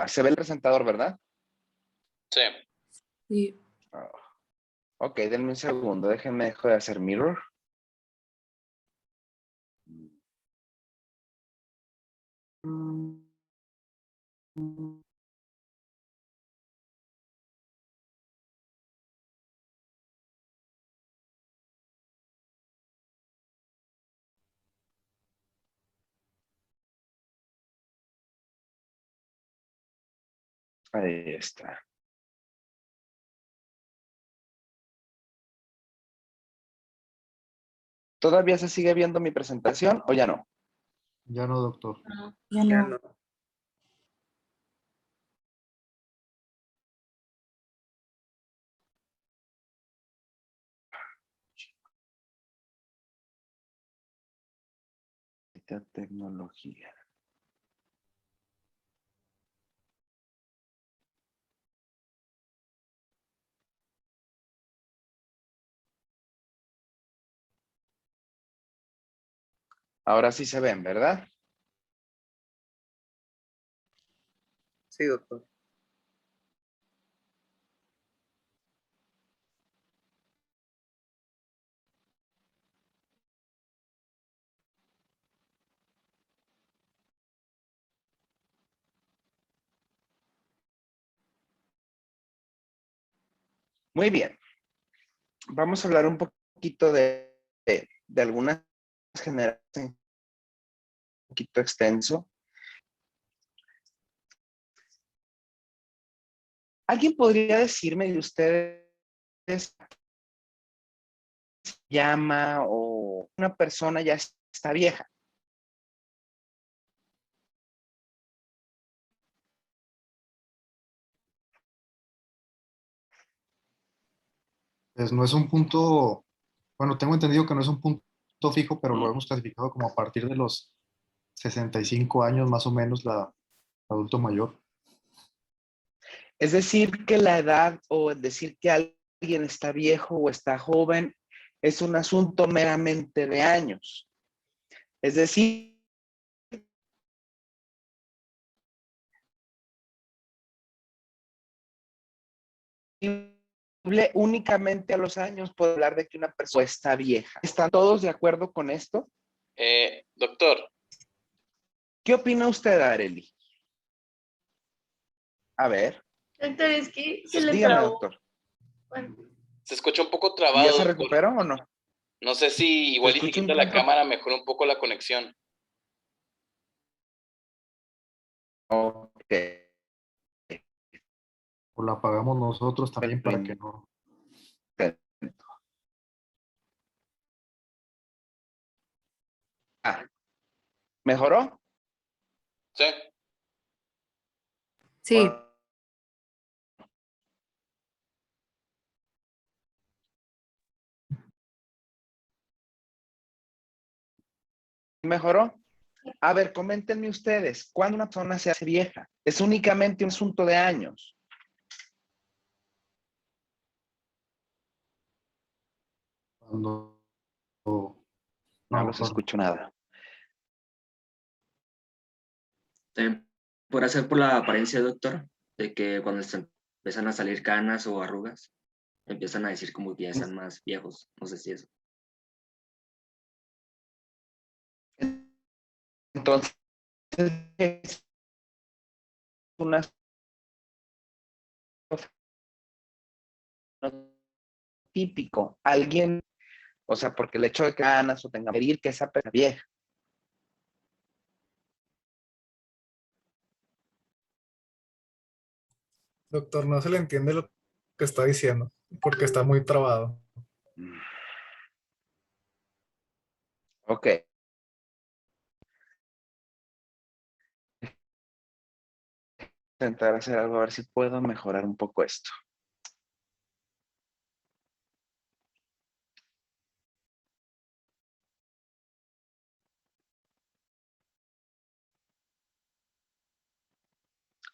Se ve el presentador, ¿verdad? Sí. Sí. Ah, ok, denme un segundo. Déjenme dejar de hacer mirror. Ahí está. ¿Todavía se sigue viendo mi presentación o ya no? Ya no, doctor. Ya no. Tecnología. Ahora sí se ven, ¿verdad? Sí, doctor. Muy bien. Vamos a hablar un poquito de algunas generaciones, un poquito extenso. ¿Alguien podría decirme de ustedes se llama o una persona ya está vieja? Pues no es un punto, bueno, tengo entendido que no es un punto fijo, pero lo hemos clasificado como a partir de los 65 años más o menos la adulto mayor. Es decir, que la edad o decir que alguien está viejo o está joven es un asunto meramente de años. Es decir, únicamente a los años puedo hablar de que una persona está vieja. ¿Están todos de acuerdo con esto? Doctor, ¿Qué opina usted, Arely? A ver, Doctor, es que se le dígame, trabó. doctor. Bueno, se escucha un poco ¿Y trabado, ya se doctor. recuperó o no? No sé si igual y si escucha un quita la poco. cámara mejora un poco la conexión. Ok. O la pagamos nosotros también para que no. Ah, ¿mejoró? Sí. Sí. ¿Mejoró? A ver, coméntenme ustedes, ¿cuándo una persona se hace vieja? ¿Es únicamente un asunto de años? Cuando, No los escucho nada. También podrá ser por la apariencia, doctor, de que cuando se empiezan a salir canas o arrugas, empiezan a decir como que ya están más viejos. No sé si eso. Entonces, es una típico. Alguien, o sea, porque el hecho de que ganas o tenga que medir que esa persona es vieja. Doctor, no se le entiende lo que está diciendo, porque está muy trabado. Ok. Intentar hacer algo, a ver si puedo mejorar un poco esto.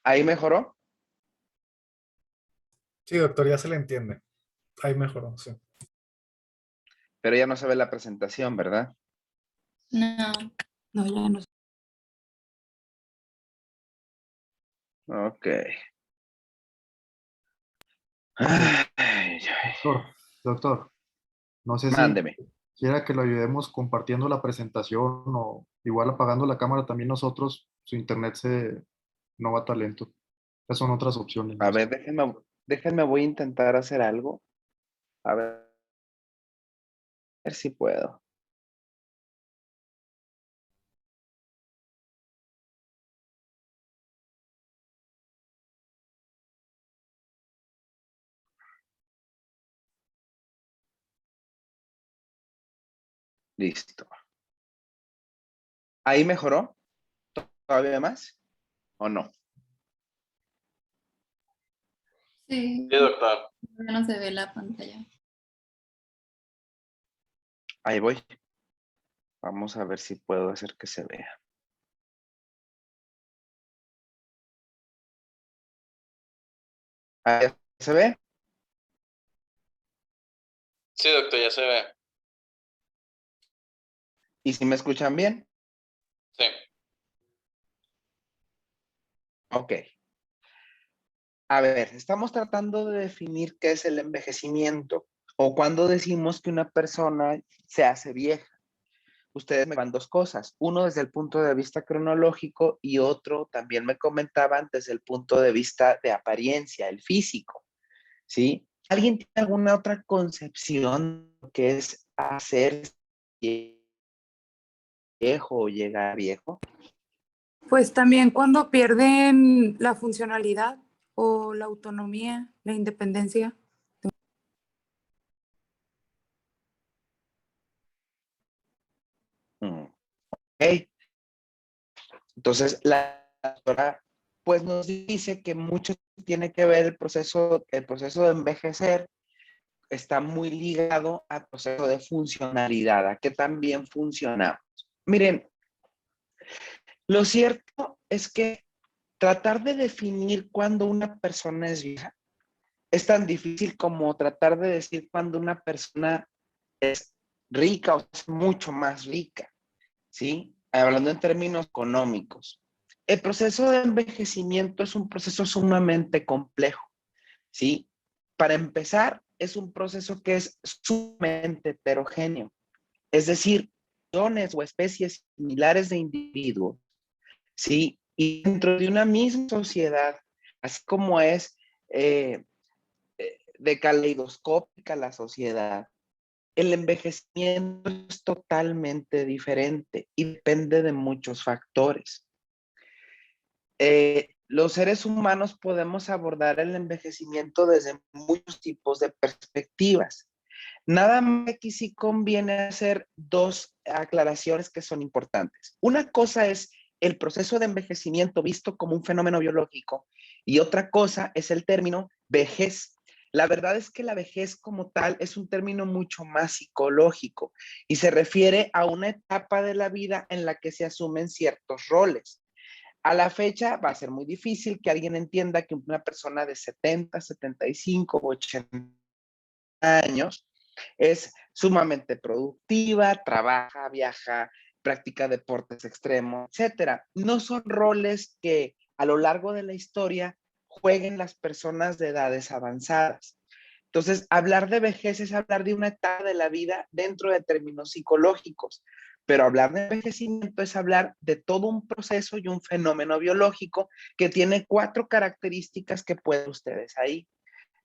¿Ahí mejoró? Sí, doctor, ya se le entiende. Ahí mejoró, sí. Pero ya no se ve la presentación, ¿verdad? no. No, ya no. Ok. Ay, Doctor, no sé si mándeme. quiera que lo ayudemos compartiendo la presentación o igual apagando la cámara también nosotros, su internet no va tan lento. Esas son otras opciones. A ¿No? ver, déjenme, voy a intentar hacer algo. A ver si puedo. Listo. ¿Ahí mejoró? ¿Todavía más? ¿O no? Sí, Sí, doctor. no se ve la pantalla. Ahí voy. Vamos a ver si puedo hacer que se vea. ¿Ahí se ve? Sí, doctor, ya se ve. ¿Y si me escuchan bien? Sí. Ok. A ver, estamos tratando de definir qué es el envejecimiento o cuando decimos que una persona se hace vieja. Ustedes me van dos cosas, uno desde el punto de vista cronológico y otro también me comentaban desde el punto de vista de apariencia, el físico, ¿sí? ¿Alguien tiene alguna otra concepción de qué es hacer viejo o llegar viejo? Pues también cuando pierden la funcionalidad o la autonomía, la independencia. Ok. Entonces, la doctora pues nos dice que mucho tiene que ver el proceso de envejecer está muy ligado al proceso de funcionalidad, a que también funcionamos. Miren, lo cierto es que tratar de definir cuándo una persona es vieja es tan difícil como tratar de decir cuándo una persona es rica o es mucho más rica, ¿sí? Hablando en términos económicos. El proceso de envejecimiento es un proceso sumamente complejo, ¿sí? Para empezar, es un proceso que es sumamente heterogéneo, es decir, millones o especies similares de individuos, ¿sí? Y dentro de una misma sociedad, así como es eh, de caleidoscópica la sociedad, el envejecimiento es totalmente diferente y depende de muchos factores. Los seres humanos podemos abordar el envejecimiento desde muchos tipos de perspectivas. Nada más aquí sí conviene hacer dos aclaraciones que son importantes. Una cosa es el proceso de envejecimiento visto como un fenómeno biológico y otra cosa es el término vejez. La verdad es que la vejez como tal es un término mucho más psicológico y se refiere a una etapa de la vida en la que se asumen ciertos roles. A la fecha va a ser muy difícil que alguien entienda que una persona de 70, 75, 80 años es sumamente productiva, trabaja, viaja, practica deportes extremos, etcétera. No son roles que a lo largo de la historia jueguen las personas de edades avanzadas. Entonces, hablar de vejez es hablar de una etapa de la vida dentro de términos psicológicos, pero hablar de envejecimiento es hablar de todo un proceso y un fenómeno biológico que tiene 4 características que pueden ustedes ahí.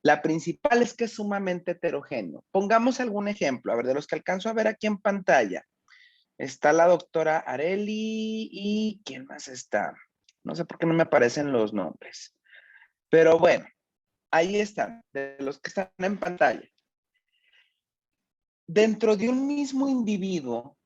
La principal es que es sumamente heterogéneo. Pongamos algún ejemplo, a ver, de los que alcanzo a ver aquí en pantalla. Está la doctora Areli y ¿quién más está? No sé por qué no me aparecen los nombres. Pero bueno, ahí están, de los que están en pantalla. Dentro de un mismo individuo,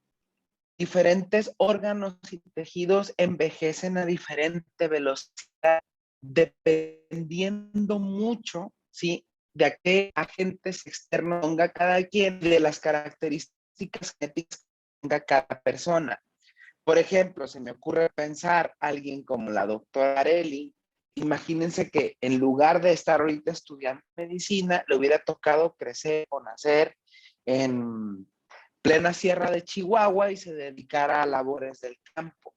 diferentes órganos y tejidos envejecen a diferente velocidad, dependiendo mucho, ¿sí? De a qué agentes externos ponga cada quien, de las características genéticas que tenga cada persona. Por ejemplo, se me ocurre pensar a alguien como la doctora Areli. Imagínense que en lugar de estar ahorita estudiando medicina, le hubiera tocado crecer o nacer en plena sierra de Chihuahua y se dedicara a labores del campo.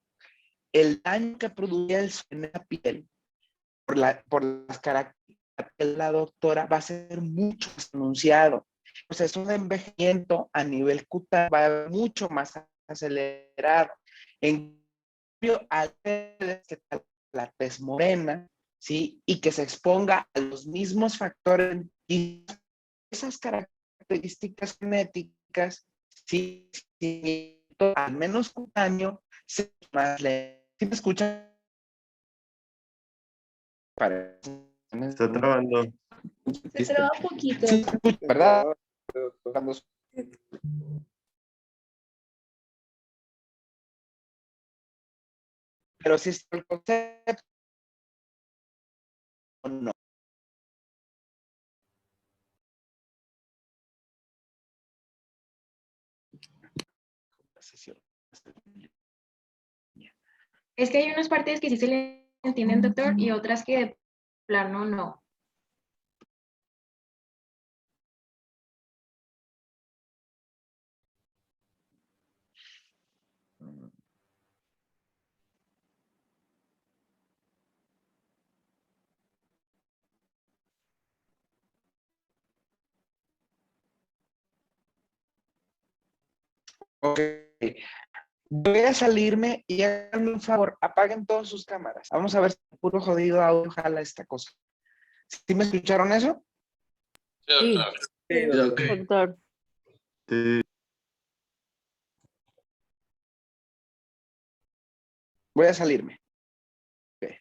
El daño que producía el sol en la piel por las características de la doctora va a ser mucho más pronunciado. El proceso de envejecimiento a nivel cutáneo va a ser mucho más acelerado. En cambio, al que la tez morena, ¿sí? Y que se exponga a los mismos factores y esas características genéticas, sí, sí, al menos cutáneo, se más lento. ¿Sí me escuchan? Está trabando. Se traba un poquito. Sí, se escucha, ¿verdad? Cuando- Pero si es el concepto, no. Es que hay unas partes que sí se le entienden, doctor, y otras que de plano no. Ok. Voy a salirme y háganme un favor, apaguen todas sus cámaras. Vamos a ver si el puro jodido audio jala esta cosa. ¿Sí me escucharon eso? Sí, Sí. doctor. Sí, doctor. Doctor. Voy a salirme. Ok.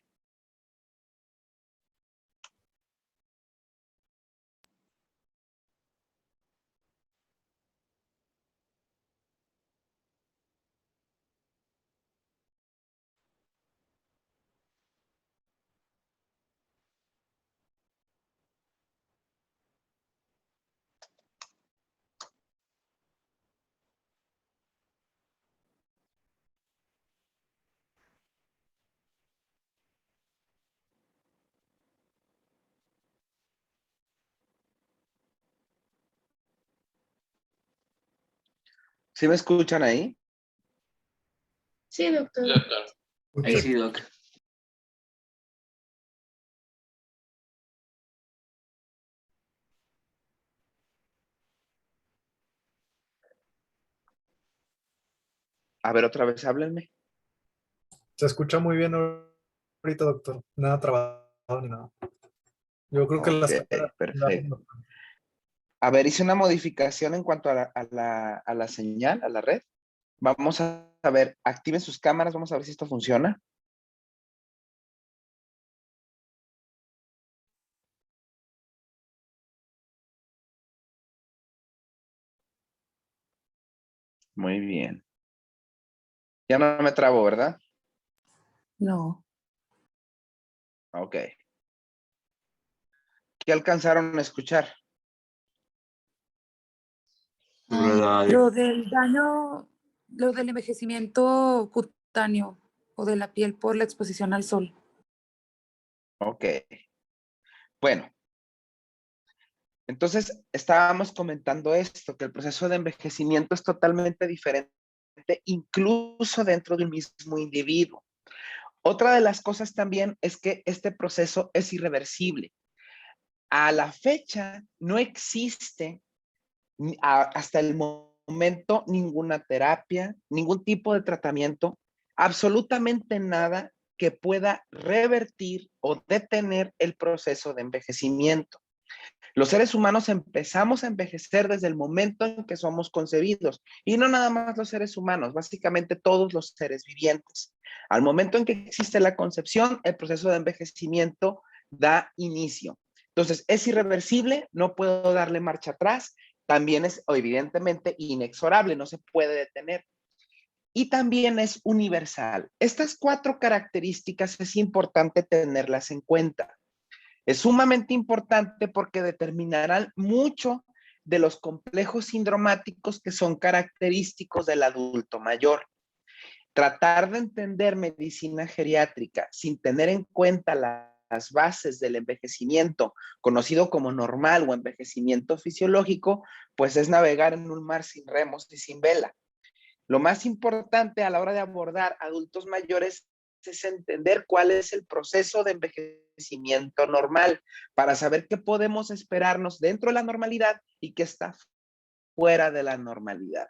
¿Sí me escuchan ahí? Sí, doctor. Sí, doctor. Escucha. Sí, doc. A ver, otra vez, háblenme. Se escucha muy bien ahorita, doctor. Nada trabado ni nada. Yo creo que Ok, las cámaras. perfecto. A ver, hice una modificación en cuanto a la señal, a la red. Vamos a ver, activen sus cámaras, vamos a ver si esto funciona. Muy bien. Ya no me trabo, ¿verdad? No. Ok. ¿Qué alcanzaron a escuchar? Lo del daño, lo del envejecimiento cutáneo o de la piel por la exposición al sol. Ok. Bueno, entonces estábamos comentando esto, que el proceso de envejecimiento es totalmente diferente, incluso dentro de un mismo individuo. Otra de las cosas también es que este proceso es irreversible. A la fecha no existe hasta el momento ninguna terapia, ningún tipo de tratamiento, absolutamente nada que pueda revertir o detener el proceso de envejecimiento. Los seres humanos empezamos a envejecer desde el momento en que somos concebidos, y no nada más los seres humanos, básicamente todos los seres vivientes. Al momento en que existe la concepción, el proceso de envejecimiento da inicio. Entonces, es irreversible, no puedo darle marcha atrás, también es evidentemente inexorable, no se puede detener. Y también es universal. Estas 4 características es importante tenerlas en cuenta. Es sumamente importante porque determinarán mucho de los complejos sindromáticos que son característicos del adulto mayor. Tratar de entender medicina geriátrica sin tener en cuenta las bases del envejecimiento, conocido como normal o envejecimiento fisiológico, pues es navegar en un mar sin remos y sin vela. Lo más importante a la hora de abordar adultos mayores es entender cuál es el proceso de envejecimiento normal para saber qué podemos esperarnos dentro de la normalidad y qué está fuera de la normalidad.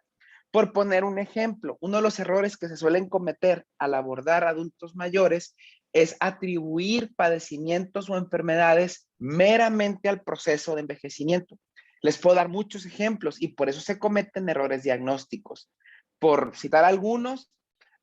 Por poner un ejemplo, uno de los errores que se suelen cometer al abordar adultos mayores es atribuir padecimientos o enfermedades meramente al proceso de envejecimiento. Les puedo dar muchos ejemplos y por eso se cometen errores diagnósticos. Por citar algunos,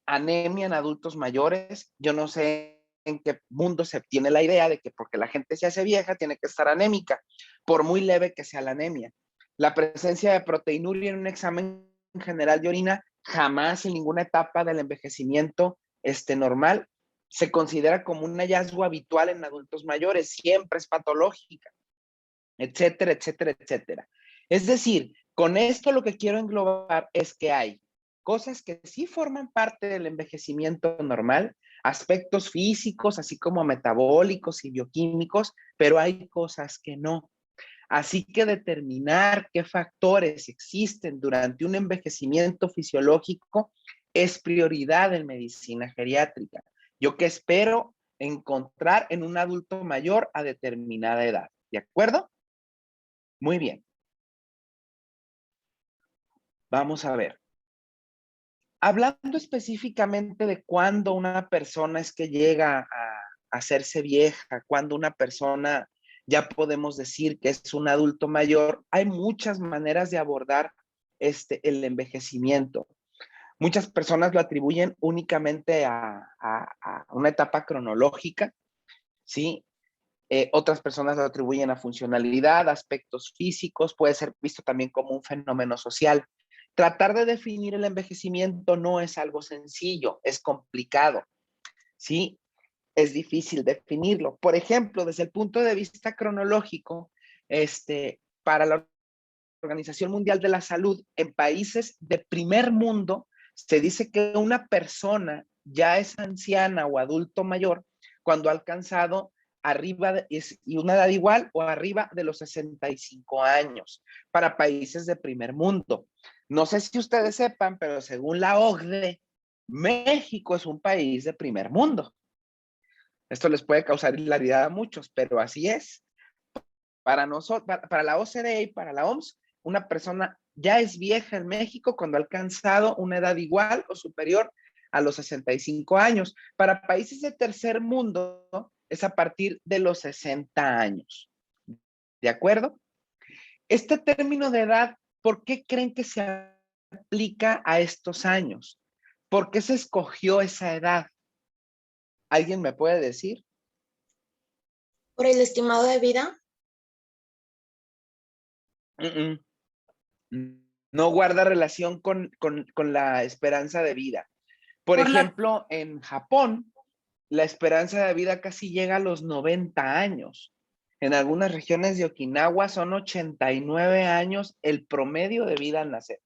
anemia en adultos mayores. Yo no sé en qué mundo se tiene la idea de que porque la gente se hace vieja tiene que estar anémica, por muy leve que sea la anemia. La presencia de proteinuria en un examen general de orina jamás en ninguna etapa del envejecimiento normal se considera como un hallazgo habitual en adultos mayores, siempre es patológica, etcétera, etcétera, etcétera. Es decir, con esto lo que quiero englobar es que hay cosas que sí forman parte del envejecimiento normal, aspectos físicos, así como metabólicos y bioquímicos, pero hay cosas que no. Así que determinar qué factores existen durante un envejecimiento fisiológico es prioridad en medicina geriátrica. Yo que espero encontrar en un adulto mayor a determinada edad. ¿De acuerdo? Muy bien. Vamos a ver. Hablando específicamente de cuándo una persona es que llega a hacerse vieja, cuando una persona ya podemos decir que es un adulto mayor, hay muchas maneras de abordar el envejecimiento. Muchas personas lo atribuyen únicamente a una etapa cronológica, ¿sí? Otras personas lo atribuyen a funcionalidad, aspectos físicos, puede ser visto también como un fenómeno social. Tratar de definir el envejecimiento no es algo sencillo, es complicado, ¿sí? Es difícil definirlo. Por ejemplo, desde el punto de vista cronológico, para la Organización Mundial de la Salud, en países de primer mundo, se dice que una persona ya es anciana o adulto mayor cuando ha alcanzado y una edad igual o arriba de los 65 años para países de primer mundo. No sé si ustedes sepan, pero según la OCDE, México es un país de primer mundo. Esto les puede causar hilaridad a muchos, pero así es. Para nosotros, para la OCDE y para la OMS, una persona ya es vieja en México cuando ha alcanzado una edad igual o superior a los 65 años. Para países de tercer mundo es a partir de los 60 años. ¿De acuerdo? Este término de edad, ¿por qué creen que se aplica a estos años? ¿Por qué se escogió esa edad? ¿Alguien me puede decir? ¿Por el estimado de vida? No guarda relación con la esperanza de vida. Por ejemplo, en Japón, la esperanza de vida casi llega a los 90 años. En algunas regiones de Okinawa son 89 años el promedio de vida al nacer.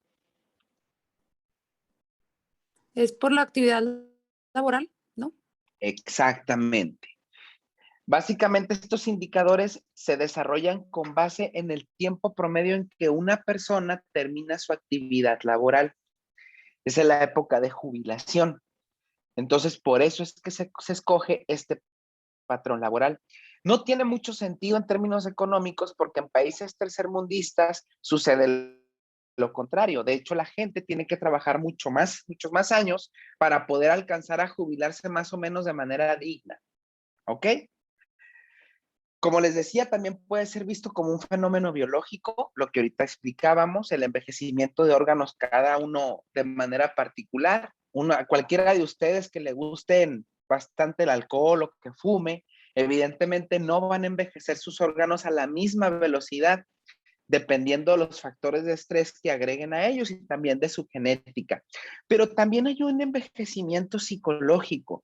Es por la actividad laboral, ¿no? Exactamente. Básicamente estos indicadores se desarrollan con base en el tiempo promedio en que una persona termina su actividad laboral. Esa es la época de jubilación. Entonces, por eso es que se escoge este patrón laboral. No tiene mucho sentido en términos económicos porque en países tercermundistas sucede lo contrario. De hecho, la gente tiene que trabajar muchos más años para poder alcanzar a jubilarse más o menos de manera digna. ¿Ok? Como les decía, también puede ser visto como un fenómeno biológico, lo que ahorita explicábamos, el envejecimiento de órganos cada uno de manera particular. Cualquiera de ustedes que le gusten bastante el alcohol o que fume, evidentemente no van a envejecer sus órganos a la misma velocidad, dependiendo de los factores de estrés que agreguen a ellos y también de su genética. Pero también hay un envejecimiento psicológico.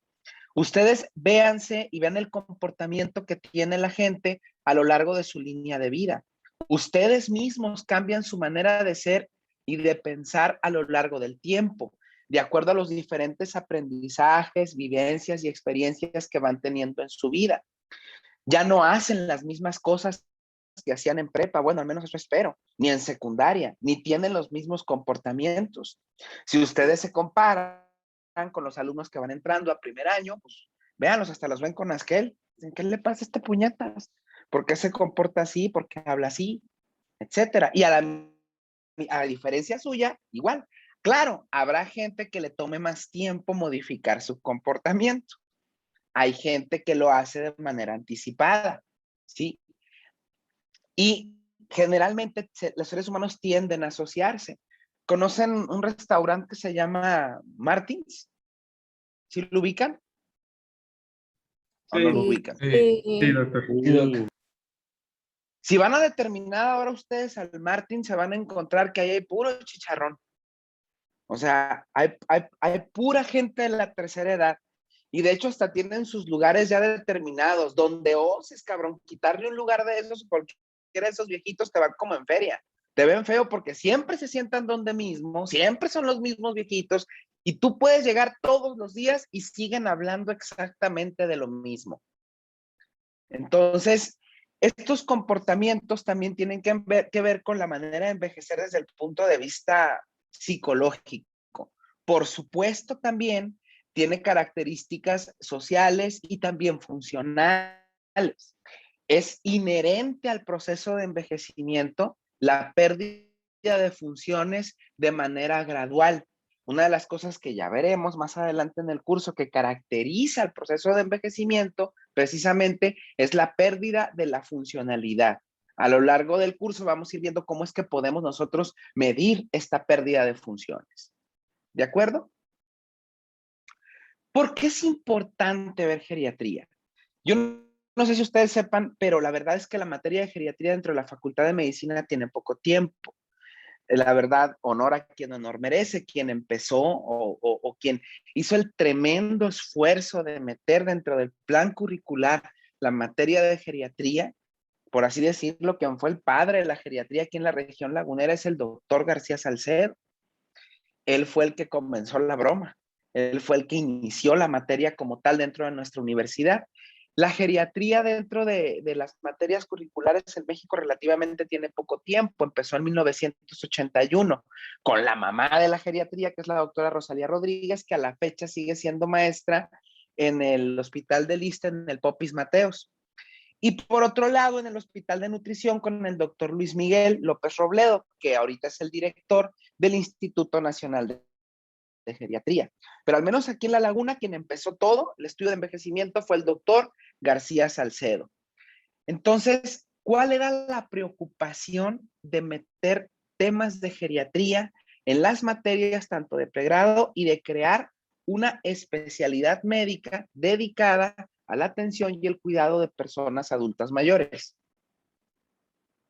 Ustedes véanse y vean el comportamiento que tiene la gente a lo largo de su línea de vida. Ustedes mismos cambian su manera de ser y de pensar a lo largo del tiempo, de acuerdo a los diferentes aprendizajes, vivencias y experiencias que van teniendo en su vida. Ya no hacen las mismas cosas que hacían en prepa, bueno, al menos eso espero, ni en secundaria, ni tienen los mismos comportamientos. Si ustedes se comparan con los alumnos que van entrando a primer año, pues véanlos, hasta los ven con asquel. Dicen, ¿qué le pasa a este puñetas? ¿Por qué se comporta así? ¿Por qué habla así? Etcétera. Y a diferencia suya, igual. Claro, habrá gente que le tome más tiempo modificar su comportamiento. Hay gente que lo hace de manera anticipada, ¿sí? Y generalmente los seres humanos tienden a asociarse. ¿Conocen un restaurante que se llama Martins? ¿Sí lo ubican? ¿O no lo ubican? Sí, doctor. Si van a determinada hora ustedes al Martins, se van a encontrar que ahí hay puro chicharrón. O sea, hay pura gente de la tercera edad. Y de hecho hasta tienen sus lugares ya determinados, donde oses, cabrón, quitarle un lugar de esos, cualquiera de esos viejitos te van como en feria. Te ven feo porque siempre se sientan donde mismo, siempre son los mismos viejitos, y tú puedes llegar todos los días y siguen hablando exactamente de lo mismo. Entonces, estos comportamientos también tienen que ver con la manera de envejecer desde el punto de vista psicológico. Por supuesto, también tiene características sociales y también funcionales. Es inherente al proceso de envejecimiento la pérdida de funciones de manera gradual. Una de las cosas que ya veremos más adelante en el curso que caracteriza el proceso de envejecimiento precisamente es la pérdida de la funcionalidad. A lo largo del curso vamos a ir viendo cómo es que podemos nosotros medir esta pérdida de funciones. ¿De acuerdo? ¿Por qué es importante ver geriatría? Yo no sé si ustedes sepan, pero la verdad es que la materia de geriatría dentro de la Facultad de Medicina tiene poco tiempo. La verdad, honor a quien honor merece, quien empezó o quien hizo el tremendo esfuerzo de meter dentro del plan curricular la materia de geriatría, por así decirlo, quien fue el padre de la geriatría aquí en la región lagunera es el doctor García Salcedo. Él fue el que comenzó la broma. Él fue el que inició la materia como tal dentro de nuestra universidad. La geriatría dentro de las materias curriculares en México relativamente tiene poco tiempo. Empezó en 1981 con la mamá de la geriatría, que es la doctora Rosalía Rodríguez, que a la fecha sigue siendo maestra en el Hospital del Iste, en el Popis Mateos. Y por otro lado, en el Hospital de Nutrición con el doctor Luis Miguel López Robledo, que ahorita es el director del Instituto Nacional de Geriatría. Pero al menos aquí en La Laguna, quien empezó todo, el estudio de envejecimiento, fue el doctor García Salcedo. Entonces, ¿cuál era la preocupación de meter temas de geriatría en las materias tanto de pregrado y de crear una especialidad médica dedicada a la atención y el cuidado de personas adultas mayores?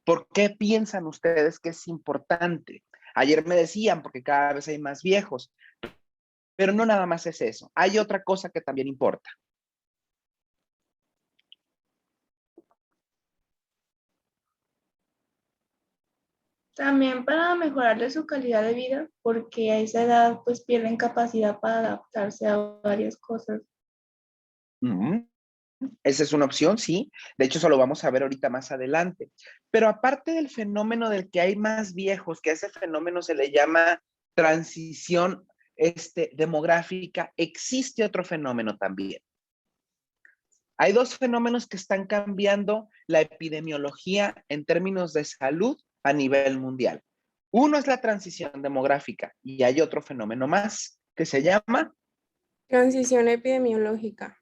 ¿Por qué piensan ustedes que es importante? Ayer me decían, porque cada vez hay más viejos, pero no nada más es eso. Hay otra cosa que también importa. También para mejorarle su calidad de vida, porque a esa edad pues pierden capacidad para adaptarse a varias cosas. Esa es una opción, sí. De hecho, eso lo vamos a ver ahorita más adelante. Pero aparte del fenómeno del que hay más viejos, que a ese fenómeno se le llama transición demográfica, existe otro fenómeno también. Hay dos fenómenos que están cambiando la epidemiología en términos de salud a nivel mundial. Uno es la transición demográfica y hay otro fenómeno más que se llama transición epidemiológica.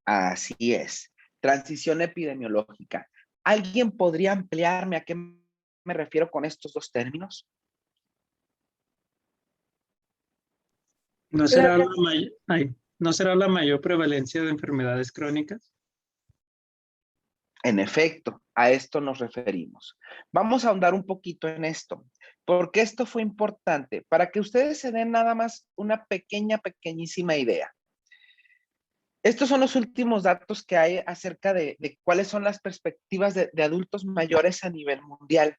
Así es, transición epidemiológica. ¿Alguien podría ampliarme a qué me refiero con estos dos términos? ¿No será ¿no será la mayor prevalencia de enfermedades crónicas? En efecto, a esto nos referimos. Vamos a ahondar un poquito en esto, porque esto fue importante para que ustedes se den nada más una pequeñísima idea. Estos son los últimos datos que hay acerca de cuáles son las perspectivas de adultos mayores a nivel mundial.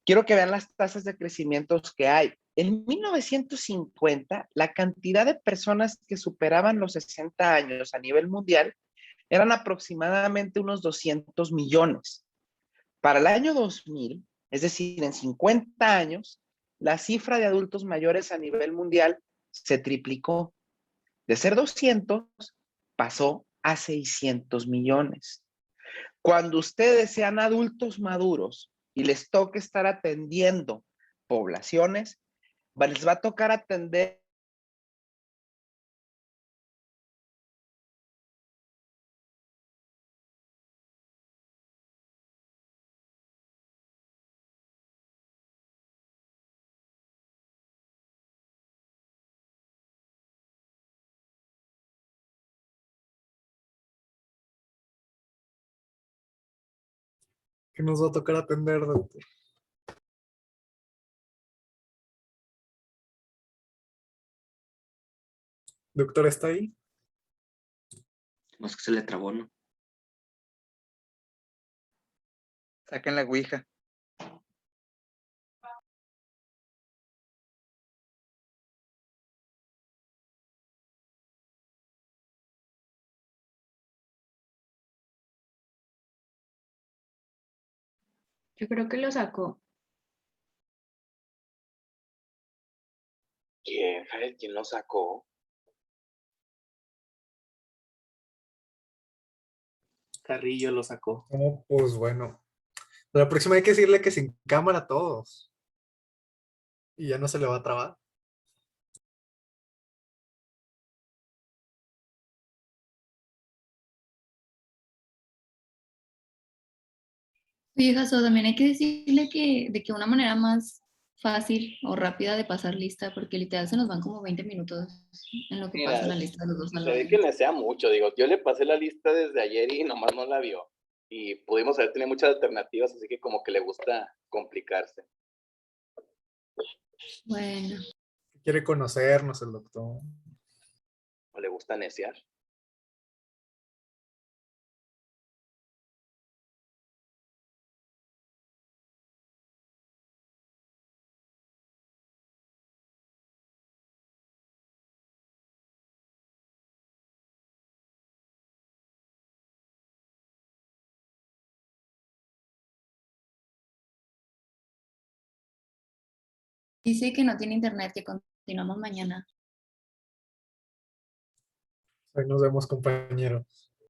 Quiero que vean las tasas de crecimiento que hay. En 1950, la cantidad de personas que superaban los 60 años a nivel mundial eran aproximadamente unos 200 millones. Para el año 2000, es decir, en 50 años, la cifra de adultos mayores a nivel mundial se triplicó. De ser 200, pasó a 600 millones. Cuando ustedes sean adultos maduros y les toque estar atendiendo poblaciones, les va a tocar atender ¿Qué nos va a tocar atender, doctor? ¿Doctor está ahí? Más que se le trabó, ¿no? Saquen la ouija. Yo creo que lo sacó. ¿Quién, Jared? ¿Quién lo sacó? Carrillo lo sacó. Oh, pues bueno. La próxima hay que decirle que sin cámara a todos. Y ya no se le va a trabar. Oye, Jaso, también hay que decirle que de que una manera más fácil o rápida de pasar lista, porque literal se nos van como 20 minutos en lo que Mira, pasa la lista de los dos se ve salones. que le sea mucho, digo, yo le pasé la lista desde ayer y nomás no la vio. Y pudimos haber tenido muchas alternativas, así que como que le gusta complicarse. Bueno. Quiere conocernos el doctor. O le gusta neciar. Dice que no tiene internet, que continuamos mañana. Ahí nos vemos, compañeros.